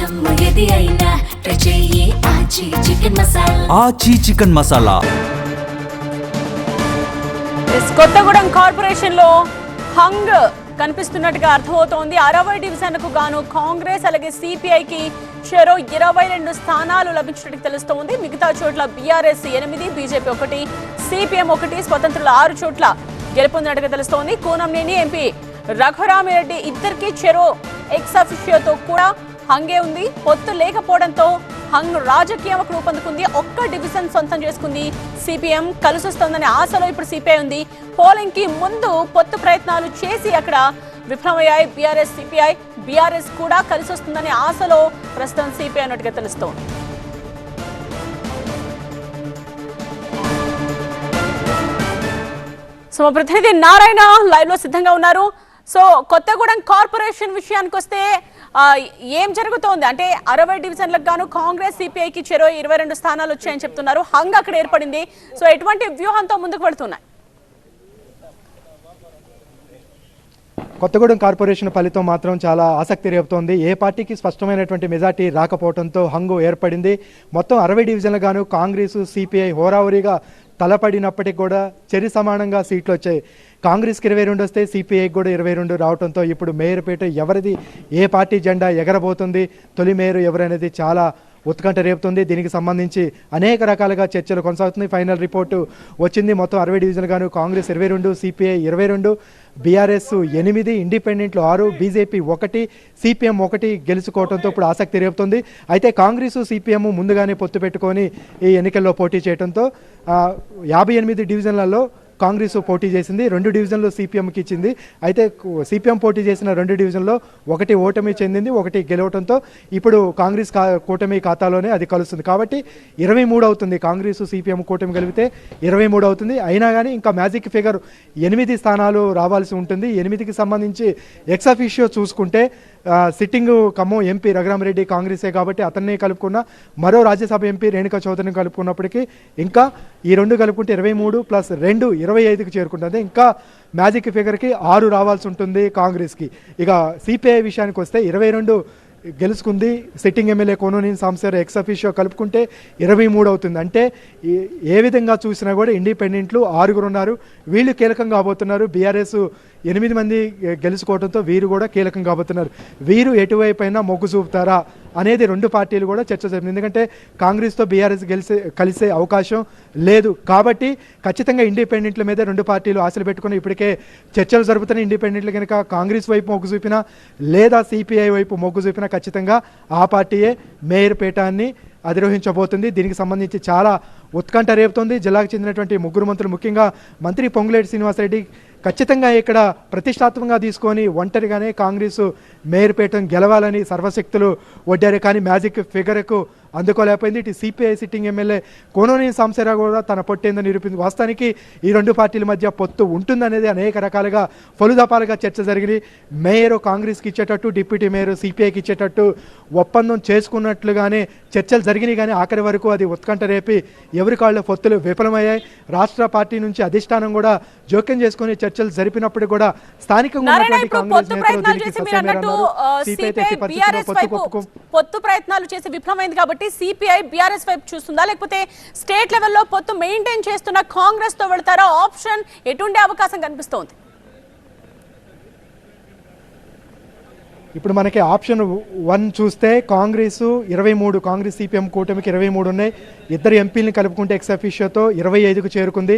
ఆచి chicken masala. Kothagudem corporation లో hung కనిపిస్తున్నట్టుగా అర్థమవుతోంది. 60 డివిజన్లకు గాను కాంగ్రెస్ అలాగే సిపిఐకి చెరో 22 స్థానాలు లభించినట్టు తెలుస్తోంది. మిగతా చోట్ల బీఆర్ఎస్ 8, బీజేపీ 1, సిపిఎం 1, స్వతంత్రులు 6 చోట్ల గెలుపొందినట్టుగా తెలుస్తోంది. కూనంనేని ఎంపీ రఘురామిరెడ్డి ఇద్దరికి చెరో ఎక్స్ అఫిషియోతో కూడా హంగే ఉంది. పొత్తు లేకపోవడంతో హంగ్ రాజకీయం రూపొందుకుంది. ఒక్క డివిజన్ సొంతం చేసుకుంది సిపిఎం. కలిసొస్తోందనే ఆశలో ఇప్పుడు సిపిఐ ఉంది. పోలింగ్ కి ముందు పొత్తు ప్రయత్నాలు చేసి అక్కడ విఫలమయ్యాయి బీఆర్ఎస్, సిపిఐ. బీఆర్ఎస్ కూడా కలిసొస్తుందనే ఆశలో ప్రస్తుతం సిపిఐ అన్నట్టుగా తెలుస్తోంది. సో మా ప్రతినిధి నారాయణ లైవ్ లో సిద్ధంగా ఉన్నారు. సో కొత్తగూడెం కార్పొరేషన్ విషయానికి వస్తే ఏం జరుగుతోంది అంటే 60 డివిజన్లకు గాను కాంగ్రెస్ సిపిఐకి చెరో 22 స్థానాలు వచ్చాయని చెప్తున్నారు. హంగ్ అక్కడ ఏర్పడింది. సో ఎటువంటి వ్యూహంతో ముందుకు వెళ్తున్నాయి? కొత్తగూడెం కార్పొరేషన్ ఫలితం మాత్రం చాలా ఆసక్తి రేపుతోంది. ఏ పార్టీకి స్పష్టమైనటువంటి మెజార్టీ రాకపోవడంతో హంగు ఏర్పడింది. మొత్తం 60 డివిజన్లు గాను కాంగ్రెస్, సిపిఐ హోరాహోరీగా తలపడినప్పటికీ కూడా చెరి సమానంగా సీట్లు వచ్చాయి. కాంగ్రెస్కి 22 వస్తే సిపిఐకి కూడా 22 రావడంతో ఇప్పుడు మేయర్పేట ఎవరిది, ఏ పార్టీ జెండా ఎగరబోతుంది, తొలి మేయర్ ఎవరనేది చాలా ఉత్కంఠ రేపుతుంది. దీనికి సంబంధించి అనేక రకాలుగా చర్చలు కొనసాగుతుంది. ఫైనల్ రిపోర్టు వచ్చింది. మొత్తం 60 డివిజన్లు గాను Congress 22, CPI 22, BRS 8, ఇండిపెండెంట్లు 6, BJP 1, CPM 1 గెలుచుకోవడంతో ఇప్పుడు ఆసక్తి రేపుతుంది. అయితే కాంగ్రెస్, సిపిఎం ముందుగానే పొత్తు పెట్టుకొని ఈ ఎన్నికల్లో పోటీ చేయడంతో 58 డివిజన్లలో కాంగ్రెస్ పోటీ చేసింది. 2 డివిజన్లు సిపిఎంకి ఇచ్చింది. అయితే సిపిఎం పోటీ చేసిన 2 డివిజన్లో 1 ఓటమి చెందింది, 1 గెలవడంతో ఇప్పుడు కాంగ్రెస్ కూటమి ఖాతాలోనే అది కలుస్తుంది. కాబట్టి 23 అవుతుంది. కాంగ్రెస్, సిపిఎం కూటమి కలిపితే 23 అవుతుంది. అయినా కానీ ఇంకా మ్యాజిక్ ఫిగర్ 8 స్థానాలు రావాల్సి ఉంటుంది. 8కి సంబంధించి ఎక్స్ అఫిషియో చూసుకుంటే సిట్టింగ్ ఖమ్మం ఎంపీ రఘురామిరెడ్డి కాంగ్రెసే కాబట్టి అతన్ని కలుపుకున్న, మరో రాజ్యసభ ఎంపీ రేణుకా చౌదరిని కలుపుకున్నప్పటికీ ఇంకా ఈ 2 కలుపుకుంటే 23 ప్లస్ 2 25కి చేరుకుంటుంది. ఇంకా మ్యాజిక్ ఫిగర్కి 6 రావాల్సి ఉంటుంది కాంగ్రెస్కి. ఇక సిపిఐ విషయానికి వస్తే 22 గెలుచుకుంది. Sitting MLA Kunamneni Sambasivarao ex officio కలుపుకుంటే 23 అవుతుంది. అంటే ఏ విధంగా చూసినా కూడా ఇండిపెండెంట్లు 6 ఉన్నారు. వీళ్ళు కీలకంగా కాబోతున్నారు. బీఆర్ఎస్ 8 మంది గెలుచుకోవడంతో వీరు కూడా కీలకం కాబోతున్నారు. వీరు ఎటువైపు అయినా మొగ్గు చూపుతారా అనేది 2 పార్టీలు కూడా చర్చ జరిగింది. ఎందుకంటే కాంగ్రెస్తో బీఆర్ఎస్ కలిసే అవకాశం లేదు కాబట్టి ఖచ్చితంగా ఇండిపెండెంట్ల మీద 2 పార్టీలు ఆశలు పెట్టుకుని ఇప్పటికే చర్చలు జరుపుతున్న ఇండిపెండెంట్లు కనుక కాంగ్రెస్ వైపు మొగ్గు చూపినా లేదా సిపిఐ వైపు మొగ్గు చూపినా ఖచ్చితంగా ఆ పార్టీయే మేయర్ పీఠాన్ని అధిరోహించబోతుంది. దీనికి సంబంధించి చాలా ఉత్కంఠ రేపుతోంది. జిల్లాకు చెందినటువంటి 3 మంత్రులు, ముఖ్యంగా మంత్రి పొంగులేటి శ్రీనివాసరెడ్డి ఖచ్చితంగా ఇక్కడ ప్రతిష్టాత్మకంగా తీసుకొని ఒంటరిగానే కాంగ్రెస్ మేయర్ పీఠం గెలవాలని సర్వశక్తులు వడ్డారు. కానీ మ్యాజిక్ ఫిగర్కు అందుకోలేకపోయింది. ఇటు CPI sitting MLA Kunamneni Sambasivarao కూడా తన పొట్టేందని నిరూపించింది. వాస్తవానికి ఈ 2 పార్టీల మధ్య పొత్తు ఉంటుందనేది అనేక రకాలుగా పలుదపాలుగా చర్చ జరిగింది. మేయర్ కాంగ్రెస్కి ఇచ్చేటట్టు, డిప్యూటీ మేయర్ సిపిఐకి ఇచ్చేటట్టు ఒప్పందం చేసుకున్నట్లుగానే చర్చలు జరిగినాయి. కానీ ఆఖరి వరకు అది ఉత్కంఠ రేపి ఎవరి కాళ్ళ పొత్తులు విఫలమయ్యాయి. రాష్ట్ర పార్టీ నుంచి అధిష్టానం కూడా జోక్యం చేసుకుని చర్చలు జరిపినప్పుడు కూడా స్థానికంగా పొత్తు ప్రయత్నాలు చేసి విఫలమైంది కాబట్టి సిపిఐ బీఆర్ఎస్ వైపు చూస్తుందా, లేకపోతే స్టేట్ లెవెల్లో పొత్తు మెయింటైన్ చేస్తున్న కాంగ్రెస్ తో వెళ్తారా? ఆప్షన్ ఎటుండే అవకాశం కనిపిస్తోంది? ఇప్పుడు మనకి ఆప్షన్ 1 చూస్తే కాంగ్రెస్ 23, కాంగ్రెస్ సిపిఎం కూటమికి 23 ఉన్నాయి. 2 ఎంపీలను కలుపుకుంటే ఎక్స్ అఫిషియోతో 25కు చేరుకుంది.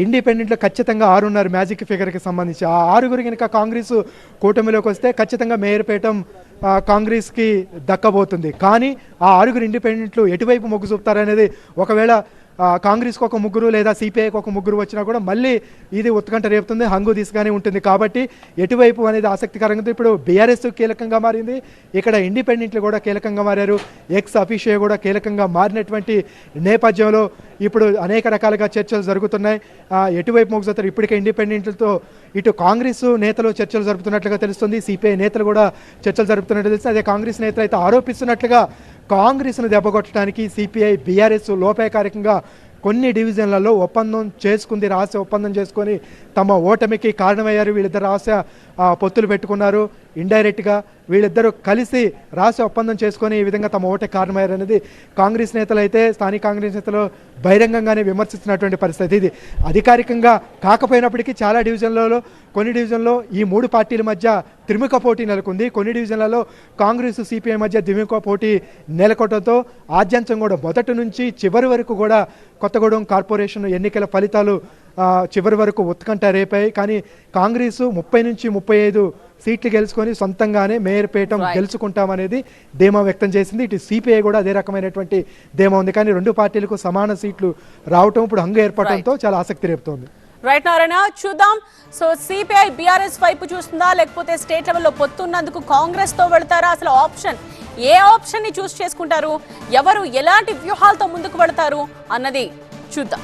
ఇండిపెండెంట్లో ఖచ్చితంగా 6 ఉన్నారు మ్యాజిక్ ఫిగర్కి సంబంధించి. ఆ 6 కనుక కాంగ్రెస్ కూటమిలోకి వస్తే ఖచ్చితంగా మేయర్ పీఠం కాంగ్రెస్కి దక్కబోతుంది. కానీ ఆ 6 ఇండిపెండెంట్లు ఎటువైపు మొగ్గు చూపుతారనేది, ఒకవేళ కాంగ్రెస్కి ఒక 3 లేదా సిపిఐకి ఒక 3 వచ్చినా కూడా మళ్ళీ ఇది ఉత్కంఠ రేపుతుంది. హంగు దిశగానే ఉంటుంది. కాబట్టి ఎటువైపు అనేది ఆసక్తికరంగా ఇప్పుడు బీఆర్ఎస్ కీలకంగా మారింది. ఇక్కడ ఇండిపెండెంట్లు కూడా కీలకంగా మారారు. ఎక్స్ అఫిషియో కూడా కీలకంగా మారినటువంటి నేపథ్యంలో ఇప్పుడు అనేక రకాలుగా చర్చలు జరుగుతున్నాయి. ఎటువైపు మొగ్గు చూస్తారు? ఇప్పటికే ఇండిపెండెంట్లతో ఇటు కాంగ్రెస్ నేతలు చర్చలు జరుపుతున్నట్లుగా తెలుస్తుంది. సిపిఐ నేతలు కూడా చర్చలు జరుపుతున్నట్లు తెలుస్తుంది. అదే కాంగ్రెస్ నేతలు అయితే ఆరోపిస్తున్నట్లుగా కాంగ్రెస్ను దెబ్బకొట్టడానికి సిపిఐ బీఆర్ఎస్ లోపాయకారికంగా కొన్ని డివిజన్లలో ఒప్పందం చేసుకుంది, రహస్య ఒప్పందం చేసుకొని తమ ఓటమికి కారణమయ్యారు. వీళ్ళిద్దరు రహస్య పొత్తులు పెట్టుకున్నారు. ఇండైరెక్ట్గా వీళ్ళిద్దరూ కలిసి రాసి ఒప్పందం చేసుకొని ఈ విధంగా తమ ఓటే కారణమయ్యారనేది కాంగ్రెస్ నేతలు అయితే స్థానిక కాంగ్రెస్ నేతలు బహిరంగంగానే విమర్శిస్తున్నటువంటి పరిస్థితి. ఇది అధికారికంగా కాకపోయినప్పటికీ చాలా డివిజన్లలో కొన్ని డివిజన్లో ఈ మూడు పార్టీల మధ్య త్రిముఖ పోటీ నెలకొంది. కొన్ని డివిజన్లలో కాంగ్రెస్ సిపిఐ మధ్య త్రిముఖ పోటీ నెలకొనడంతో ఆద్యంతం కూడా మొదటి నుంచి చివరి వరకు కూడా కొత్తగూడెం కార్పొరేషన్ ఎన్నికల ఫలితాలు చివరి వరకు ఉత్కంఠ రేపాయి. కానీ కాంగ్రెస్ 30 నుంచి 35 సీట్లు గెలుచుకొని సొంతంగానే మేయర్ పీఠం గెలుచుకుంటామనేది ధీమా వ్యక్తం చేసింది. ఇటు సిపిఐ కూడా అదే రకమైనటువంటి ధీమా ఉంది. కానీ రెండు పార్టీలకు సమాన సీట్లు రావటం ఇప్పుడు హంగు ఏర్పడటంతో చాలా ఆసక్తి రేపుతోంది. రైట్ నారాయణ, చూద్దాం. సో సిపిఐ బీఆర్ఎస్ వైపు చూస్తుందా, లేకపోతే స్టేట్ లెవెల్లో పొత్తున్నందుకు కాంగ్రెస్ తో వెళ్తారా? అసలు ఏ ఆప్షన్ ని చూస్ చేసుకుంటారు, ఎవరు ఎలాంటి వ్యూహాలతో ముందుకు వెళ్తారు అన్నది చూద్దాం.